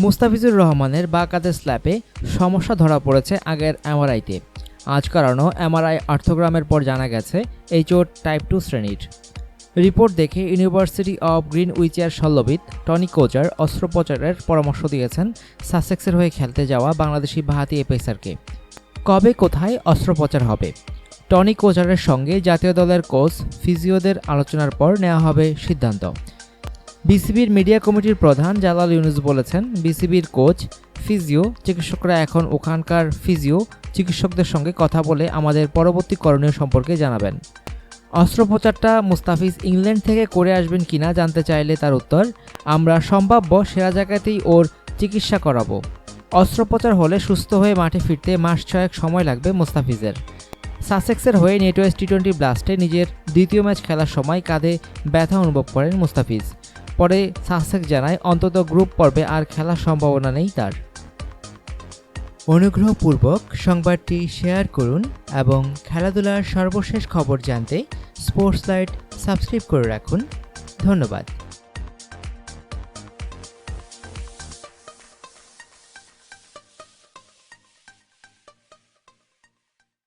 মুস্তাফিজুর রহমানের বাঁ কাঁধের স্ল্যাপে সমস্যা ধরা পড়েছে আগের এমআরআইতে। আজ করানো এমআরআই আর্থোগ্রামের পর জানা গেছে এই চোট টাইপ 2 শ্রেণীর। রিপোর্ট দেখে ইউনিভার্সিটি অব গ্রিনউইচের শল্যবিদ টনি কোচার অস্ত্রোপচারের পরামর্শ দিয়েছেন সাসেক্সের হয়ে খেলতে যাওয়া বাংলাদেশি বাঁহাতি পেসারকে। কবে কোথায় অস্ত্রোপচার হবে, টনি কোচারের সঙ্গে জাতীয় দলের কোচ ফিজিওদের আলোচনার পর নেওয়া হবে সিদ্ধান্ত। বিসিবির মিডিয়া কমিটির প্রধান জালাল ইউনুস বলেছেন, বিসিবির কোচ, ফিজিও চিকিৎসকরা এখন ওখানকার ফিজিও চিকিৎসকদের সঙ্গে কথা বলে আমাদের পরবর্তী করণীয় সম্পর্কে জানাবেন। অস্ত্রোপচারটা মুস্তাফিজ ইংল্যান্ড থেকে করে আসবেন কিনা জানতে চাইলে তার উত্তর, আমরা সম্ভাব্য সেরা জায়গাতেই ওর চিকিৎসা করাবো। অস্ত্রোপচার হলে সুস্থ হয়ে মাঠে ফিরতে মাস 6 সময় লাগবে মুস্তাফিজের। সাসেক্সের হয়ে নেটওয়েস্ট টি-20 ব্লাস্টে নিজের দ্বিতীয় ম্যাচ খেলার সময় কাঁধে ব্যথা অনুভব করেন মুস্তাফিজ। পরে সাসেক্স জানায় অন্তত গ্রুপ পর্বে আর খেলার সম্ভাবনা নেই তার। অনুগ্রহপূর্বক সংবাদটি শেয়ার করুন এবং খেলাধুলার সর্বশেষ খবর জানতে স্পোর্টস লাইট সাবস্ক্রাইব করে রাখুন। ধন্যবাদ।